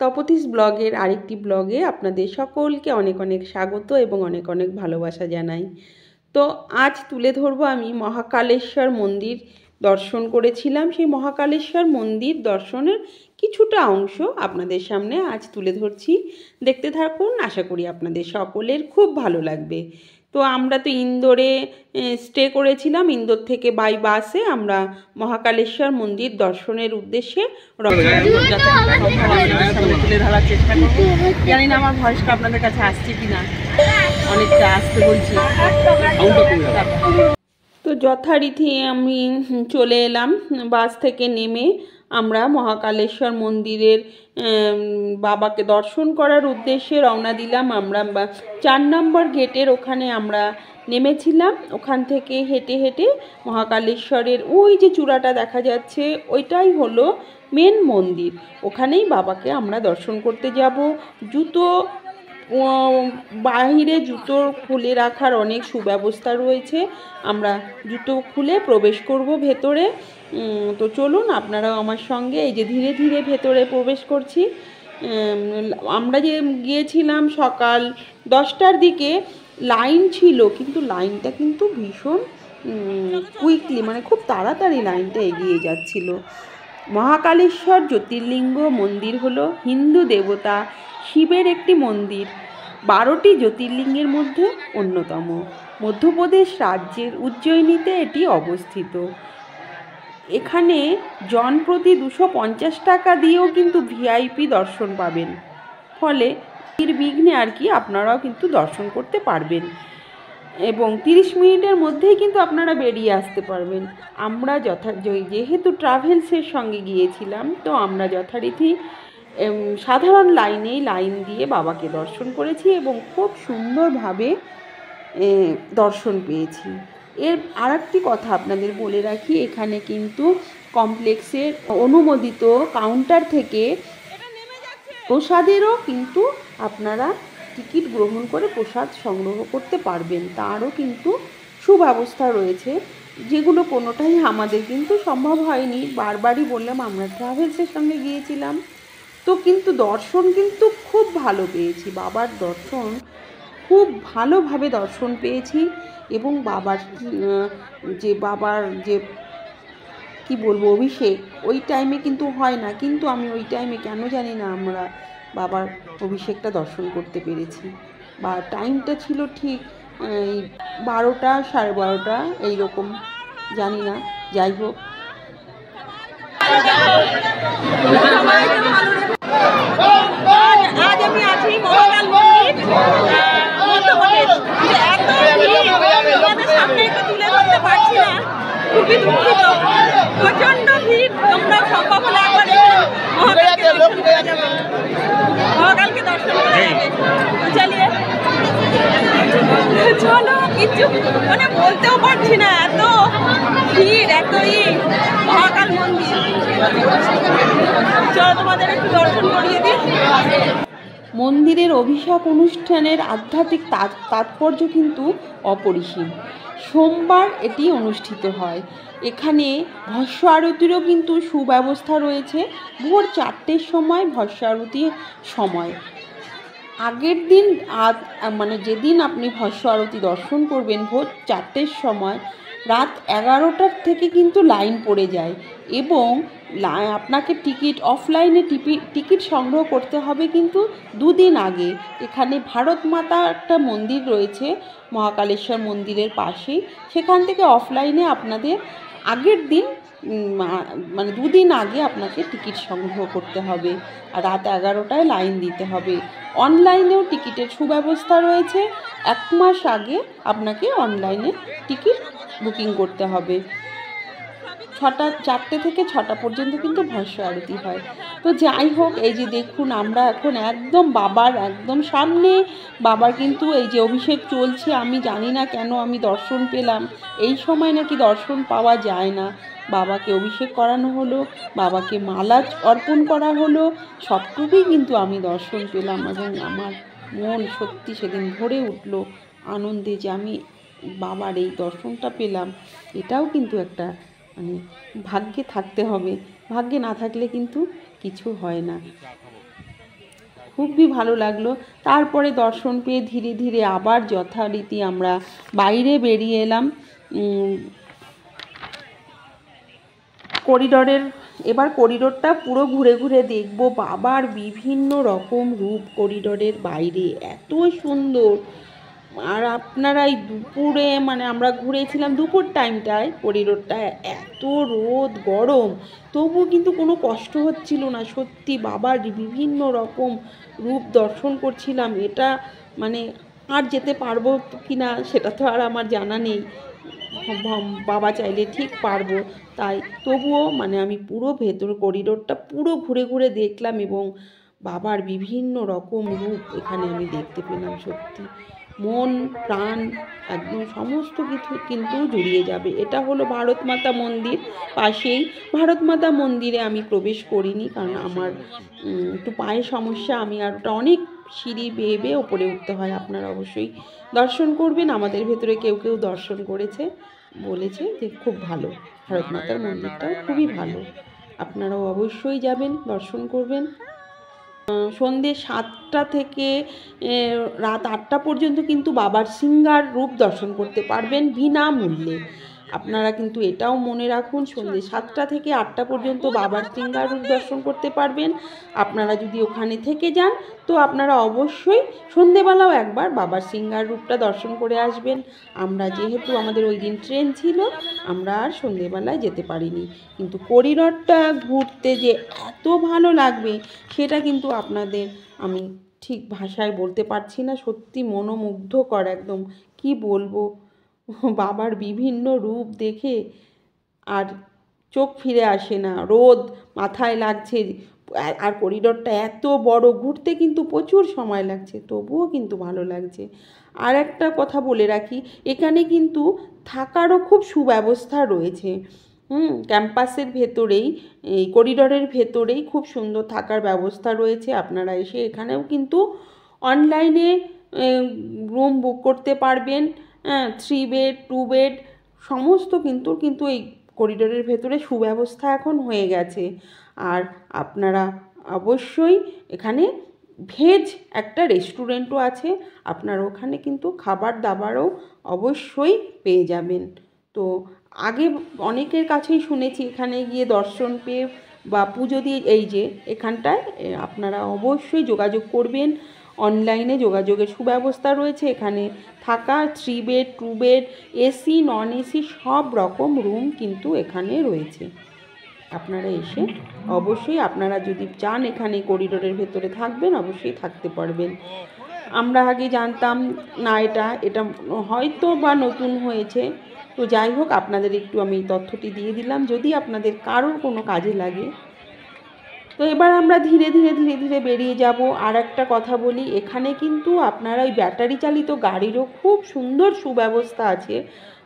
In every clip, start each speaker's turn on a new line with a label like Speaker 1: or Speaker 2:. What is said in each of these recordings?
Speaker 1: তপতিস ব্লগের আরেকটি ব্লগে আপনাদের সকলকে অনেক অনেক স্বাগত এবং অনেক অনেক ভালোবাসা জানাই। তো আজ তুলে ধরবো আমি মহাকালেশ্বর মন্দির দর্শন করেছিলাম। সেই মহাকালেশ্বর মন্দির দর্শনের কিছুটা অংশ আপনাদের সামনে আজ তুলে ধরছি। দেখতে থাকুন, আশা করি আপনাদের সকলের খুব ভালো লাগবে। তো আমরা তো ইন্দোরে স্টে করেছিলাম। ইন্দোর থেকে বাই বাসে আমরা মহাকালেশ্বর মন্দির দর্শনের উদ্দেশ্যে তুলে ধরার চেষ্টা করবো। জানি না আমার ভয়েসটা আপনাদের কাছে আসছে কিনা, অনেকটা আসতে বলছি। তো যথারীতি আমি চলে এলাম। বাস থেকে নেমে আমরা মহাকালেশ্বর মন্দিরের বাবাকে দর্শন করার উদ্দেশ্যে রওনা দিলাম। আমরা 4 নম্বর গেটের ওখানে আমরা নেমেছিলাম। ওখান থেকে হেঁটে হেঁটে মহাকালেশ্বরের ওই যে চূড়াটা দেখা যাচ্ছে, ওইটাই হলো মেন মন্দির। ওখানেই বাবাকে আমরা দর্শন করতে যাব। জুতো বাহিরে জুতো খুলে রাখার অনেক সুব্যবস্থা রয়েছে। আমরা জুতো খুলে প্রবেশ করব ভেতরে। তো চলুন আপনারাও আমার সঙ্গে। এই যে ধীরে ধীরে ভেতরে প্রবেশ করছি। আমরা যে গিয়েছিলাম সকাল 10টার দিকে, লাইন ছিল, কিন্তু লাইনটা কিন্তু ভীষণ কুইকলি, মানে খুব তাড়াতাড়ি লাইনটা এগিয়ে যাচ্ছিল। মহাকালেশ্বর জ্যোতির্লিঙ্গ মন্দির হলো হিন্দু দেবতা শিবের একটি মন্দির। 12টি জ্যোতির্লিঙ্গের মধ্যে অন্যতম। মধ্যপ্রদেশ রাজ্যের উজ্জয়িনীতে এটি অবস্থিত। এখানে জনপ্রতি 250 টাকা দিয়েও কিন্তু ভিআইপি দর্শন পাবেন। ফলে নির্বিঘ্নে আর কি আপনারাও কিন্তু দর্শন করতে পারবেন এবং 30 মিনিটের মধ্যেই কিন্তু আপনারা বেরিয়ে আসতে পারবেন। আমরা যেহেতু ট্রাভেলসের সঙ্গে গিয়েছিলাম, তো আমরা যথারীতি সাধারণ লাইন দিয়ে বাবাকে দর্শন করেছি এবং খুব সুন্দরভাবে দর্শন পেয়েছি। এর আরেকটি কথা আপনাদের বলে রাখি, এখানে কিন্তু কমপ্লেক্সের অনুমোদিত কাউন্টার থেকে প্রসাদেরও কিন্তু আপনারা টিকিট গ্রহণ করে প্রসাদ সংগ্রহ করতে পারবেন। তারও কিন্তু সুব্যবস্থা রয়েছে, যেগুলো কোনোটাই আমাদের কিন্তু সম্ভব হয়নি। বারবারই বললাম, আমরা ট্রাভেলসের সঙ্গে গিয়েছিলাম, তো কিন্তু দর্শন কিন্তু খুব ভালো পেয়েছি। বাবার দর্শন খুব ভালোভাবে দর্শন পেয়েছি এবং বাবার যে কি বলবো অভিষেক ওই টাইমে কিন্তু হয় না, কিন্তু আমি ওই টাইমে কেন জানি না আমরা বাবার অভিষেকটা দর্শন করতে পেরেছি। বা টাইমটা ছিল ঠিক 12টা 12:30 এইরকম, জানি না, যাই হোক। আজ আমি আছি মহাকাল মন্দির, মধ্যপ্রদেশ। সামনে একটু তুলে ধরতে পারছি না, খুবই দুঃখিত। প্রচন্ড ভিড়। তোমরা সম্ভব হলে একবার মহাকালকে দর্শন করে যাবে, মহাকালকে দর্শন করে যাবে। চালিয়ে চলো, কিছু মানে বলতেও পারছি না, এত ভিড়, এতই মহাকাল মন্দির। চলো তোমাদের একটু দর্শন করিয়ে দিই। মন্দিরের অভিষেক অনুষ্ঠানের আধ্যাত্মিক তাৎপর্য কিন্তু অপরিসীম। সোমবার এটি অনুষ্ঠিত হয়। এখানে ভস্য আরতিরও কিন্তু সুব্যবস্থা রয়েছে। ভোর 4টের সময় ভস্য আরতির সময়। আগের দিন মানে যেদিন আপনি ভস্য আরতি দর্শন করবেন ভোর 4টের সময়, রাত 11টার থেকে কিন্তু লাইন পড়ে যায় এবং আপনাকে অফলাইনে টিকিট সংগ্রহ করতে হবে কিন্তু 2 দিন আগে। এখানে ভারত মাতা একটা মন্দির রয়েছে মহাকালেশ্বর মন্দিরের পাশেই, সেখান থেকে অফলাইনে আপনাদের আগের দিন মানে 2 দিন আগে আপনাকে টিকিট সংগ্রহ করতে হবে আর রাত 11টায় লাইন দিতে হবে। অনলাইনেও টিকিটের সুব্যবস্থা রয়েছে। 1 মাস আগে আপনাকে অনলাইনে টিকিট বুকিং করতে হবে। 4টে থেকে 6টা পর্যন্ত কিন্তু ভস্য আরতি হয়। তো যাই হোক, এই যে দেখুন, আমরা এখন একদম বাবার একদম সামনে। বাবার কিন্তু এই যে অভিষেক চলছে। আমি জানি না কেন আমি দর্শন পেলাম। এই সময় নাকি দর্শন পাওয়া যায় না। বাবাকে অভিষেক করানো হলো, বাবাকে মালা অর্পণ করা হলো, সবটুকুই কিন্তু আমি দর্শন পেলাম এবং আমার মন সত্যি সেদিন ভরে উঠল আনন্দে যে আমি বাবার এই দর্শনটা পেলাম। এটাও কিন্তু একটা মানে ভাগ্যে থাকতে হবে, ভাগ্যে না থাকলে কিন্তু কিছু হয় না। খুবই ভালো লাগলো। তারপরে দর্শন পেয়ে ধীরে ধীরে আবার যথারীতি আমরা বাইরে বেরিয়ে এলাম। এবার করিডোরটা পুরো ঘুরে ঘুরে দেখব। বাবার বিভিন্ন রকম রূপ করিডোরের বাইরে, এত সুন্দর। আর আপনারা এই দুপুরে, মানে আমরা ঘুরেছিলাম দুপুর টাইমটায়, করিডোরটা এত রোদ গরম, তবুও কিন্তু কোনো কষ্ট হচ্ছিল না। সত্যি বাবার বিভিন্ন রকম রূপ দর্শন করছিলাম। এটা মানে আর যেতে পারবো কি না সেটা তো আর আমার জানা নেই, বাবা চাইলে ঠিক পারবো। তাই তবুও মানে আমি পুরো ভেতর করিডোরটা পুরো ঘুরে ঘুরে দেখলাম এবং বাবার বিভিন্ন রকম রূপ এখানে আমি দেখতে পেলাম। সত্যি মন প্রাণ একদম সমস্ত কিছু কিন্তু জুড়িয়ে যাবে। এটা হলো ভারত মাতা মন্দির, পাশেই। ভারত মাতা মন্দিরে আমি প্রবেশ করিনি, কারণ আমার একটু পায়ের সমস্যা। আমি আর ওটা অনেক সিঁড়ি বেয়ে বেয়ে ওপরে উঠতে হয়। আপনারা অবশ্যই দর্শন করবেন। আমাদের ভেতরে কেউ কেউ দর্শন করেছে, বলেছে যে খুব ভালো, ভারত মাতার মন্দিরটাও খুবই ভালো। আপনারাও অবশ্যই যাবেন, দর্শন করবেন। সন্ধ্যে 7টা থেকে রাত 8টা পর্যন্ত কিন্তু বাবার সিঙ্গার রূপ দর্শন করতে পারবেন বিনামূল্যে। আপনারা কিন্তু এটাও মনে রাখুন, সন্ধ্যে 7টা থেকে 8টা পর্যন্ত বাবার সিঙ্গার রূপ দর্শন করতে পারবেন। আপনারা যদি ওখানে থেকে যান তো আপনারা অবশ্যই সন্ধেবেলাও একবার বাবার সিঙ্গার রূপটা দর্শন করে আসবেন। আমরা যেহেতু আমাদের ওই দিন ট্রেন ছিল, আমরা আর সন্ধেবেলায় যেতে পারিনি, কিন্তু করিডোরটা ঘুরতে যে এত ভালো লাগবে সেটা কিন্তু আপনাদের আমি ঠিক ভাষায় বলতে পারছি না। সত্যি মনোমুগ্ধকর একদম, কি বলবো। বাবার বিভিন্ন রূপ দেখে আর চোখ ফিরে আসে না, রোদ মাথায় লাগছে, আর করিডোরটা এত বড়, ঘুরতে কিন্তু প্রচুর সময় লাগছে, তবুও কিন্তু ভালো লাগছে। আর একটা কথা বলে রাখি, এখানে কিন্তু থাকারও খুব সুব্যবস্থা রয়েছে। ক্যাম্পাসের ভেতরেই, এই করিডোরের ভেতরেই খুব সুন্দর থাকার ব্যবস্থা রয়েছে। আপনারা এসে এখানেও কিন্তু অনলাইনে রুম বুক করতে পারবেন। 3 বেড 2 বেড সমস্ত কিন্তু এই করিডোরের ভেতরে সুব্যবস্থা এখন হয়ে গেছে। আর আপনারা অবশ্যই এখানে ভেজ একটা রেস্টুরেন্টও আছে, আপনারা ওখানে কিন্তু খাবার দাবারও অবশ্যই পেয়ে যাবেন। তো আগে অনেকের কাছেই শুনেছি এখানে গিয়ে দর্শন পেয়ে বা পুজো দিয়ে, এই যে এখানটায় আপনারা অবশ্যই যোগাযোগ করবেন। অনলাইনে যোগাযোগের সুব্যবস্থা রয়েছে। এখানে থাকা 3 bed 2 bed, AC non AC সব রকম রুম কিন্তু এখানে রয়েছে। আপনারা এসে অবশ্যই, আপনারা যদি চান এখানে করিডোরের ভেতরে থাকবেন, অবশ্যই থাকতে পারবেন। আমরা আগে জানতাম না, এটা হয়তো বা নতুন হয়েছে। তো যাই হোক, আপনাদের একটু আমি তথ্যটি দিয়ে দিলাম, যদি আপনাদের কারোর কোনো কাজে লাগে। তো এবার আমরা ধীরে ধীরে বেরিয়ে যাব। আর একটা কথা বলি, এখানে কিন্তু আপনারা ওই ব্যাটারি চালিত গাড়িরও খুব সুন্দর সুব্যবস্থা আছে।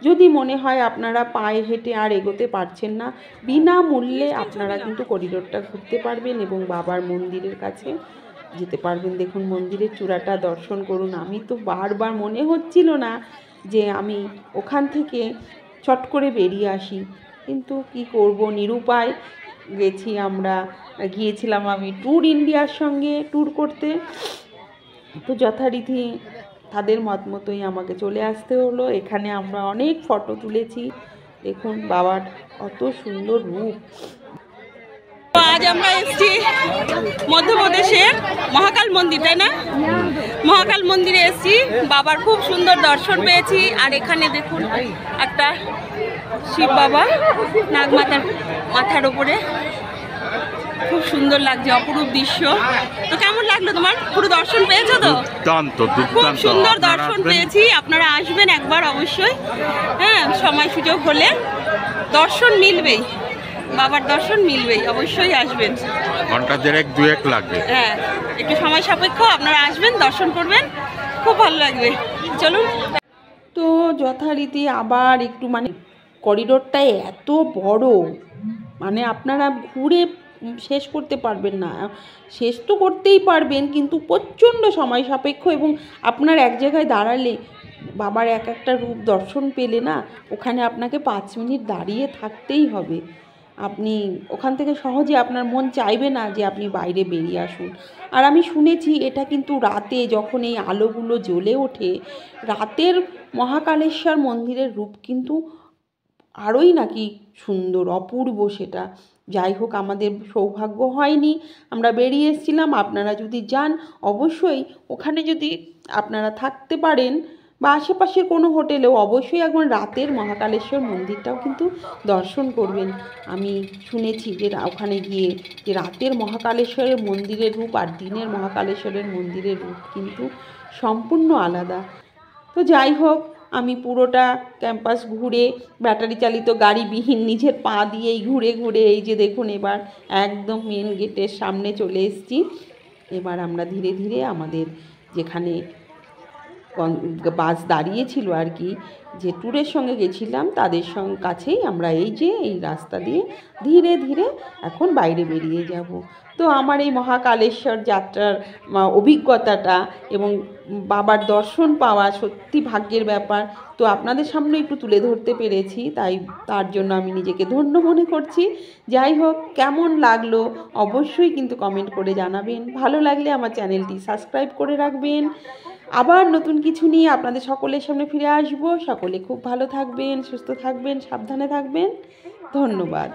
Speaker 1: যদি মনে হয় আপনারা পায়ে হেঁটে আর এগোতে পারছেন না, বিনামূল্যে আপনারা কিন্তু করিডোরটা ঘুরতে পারবেন এবং বাবার মন্দিরের কাছে যেতে পারবেন। দেখুন মন্দিরের চূড়াটা দর্শন করুন। আমি তো বারবার মনে হচ্ছিল না যে আমি ওখান থেকে চট করে বেরিয়ে আসি, কিন্তু কি করব, নিরুপায় গিয়েছিলাম আমি ট্যুর ইন্ডিয়ার সঙ্গে ট্যুর করতে। তো যথারীতি তাদের মত মতোই আমাকে চলে আসতে হলো। এখানে আমরা অনেক ফটো তুলেছি। দেখুন বাবার কত সুন্দর রূপ।
Speaker 2: আজ আমরা এসেছি মধ্যপ্রদেশের মহাকাল মন্দির, তাই না? মহাকাল মন্দিরে এসেছি, বাবার খুব সুন্দর দর্শন পেয়েছি। আর এখানে দেখুন একটা শিব বাবা নাগমাতার মাথার ওপরে, খুব সুন্দর লাগছে, অপরূপ দৃশ্য। তো কেমন লাগলো তোমার? পুরো দর্শন পেয়েছো তো? খুব সুন্দর দর্শন পেয়েছি। আপনারা আসবেন একবার অবশ্যই, হ্যাঁ, সময় সুযোগ হলে দর্শন মিলবেই, বাবার দর্শন মিলবেই, অবশ্যই আসবেন।
Speaker 3: ঘন্টা দেড়েক দুয়েক লাগবে,
Speaker 2: হ্যাঁ, একটু সময় সাপেক্ষ, আপনারা আসবেন, দর্শন করবেন, খুব ভালো লাগবে। চলুন।
Speaker 1: তো যথারীতি আবার একটু, মানে করিডোরটা এত বড়, মানে আপনারা ঘুরে শেষ করতে পারবেন না। শেষ তো করতেই পারবেন, কিন্তু প্রচণ্ড সময় সাপেক্ষ। এবং আপনার এক জায়গায় দাঁড়ালে, বাবার একটা রূপ দর্শন পেলে না, ওখানে আপনাকে 5 মিনিট দাঁড়িয়ে থাকতেই হবে। আপনি ওখান থেকে সহজে আপনার মন চাইবে না যে আপনি বাইরে বেরিয়ে আসুন। আর আমি শুনেছি এটা কিন্তু রাতে যখন এই আলোগুলো জ্বলে ওঠে, রাতের মহাকালেশ্বর মন্দিরের রূপ কিন্তু আরোই নাকি সুন্দর, অপূর্ব সেটা। যাই হোক, আমাদের সৌভাগ্য হয়নি, আমরা বেরিয়ে এসেছিলাম। আপনারা যদি যান অবশ্যই ওখানে যদি আপনারা থাকতে পারেন বা আশেপাশের কোনো হোটেলেও অবশ্যই একবার রাতের মহাকালেশ্বর মন্দিরটাও কিন্তু দর্শন করবেন। আমি শুনেছি যে ওখানে গিয়ে যে রাতের মহাকালেশ্বরের মন্দিরের রূপ আর দিনের মহাকালেশ্বরের মন্দিরের রূপ কিন্তু সম্পূর্ণ আলাদা। তো যাই হোক, আমি পুরোটা ক্যাম্পাস ঘুরে ব্যাটারি চালিত গাড়িবিহীন নিজের পা দিয়েই ঘুরে ঘুরে এই যে দেখুন এবার একদম মেন গেটের সামনে চলে এসেছি। এবার আমরা ধীরে ধীরে আমাদের যেখানে বাস দাঁড়িয়েছিল আর কি, যে ট্যুরের সঙ্গে গেছিলাম তাদের কাছেই আমরা এই যে এই রাস্তা দিয়ে ধীরে ধীরে এখন বাইরে বেরিয়ে যাব। তো আমার এই মহাকালেশ্বর যাত্রার অভিজ্ঞতাটা এবং বাবার দর্শন পাওয়া সত্যি ভাগ্যের ব্যাপার। তো আপনাদের সামনে একটু তুলে ধরতে পেরেছি, তার জন্য আমি নিজেকে ধন্য মনে করছি। যাই হোক, কেমন লাগলো অবশ্যই কিন্তু কমেন্ট করে জানাবেন। ভালো লাগলে আমার চ্যানেলটি সাবস্ক্রাইব করে রাখবেন। আবার নতুন কিছু নিয়ে আপনাদের সকলের সামনে ফিরে আসব। সকলে খুব ভালো থাকবেন, সুস্থ থাকবেন, সাবধানে থাকবেন। ধন্যবাদ।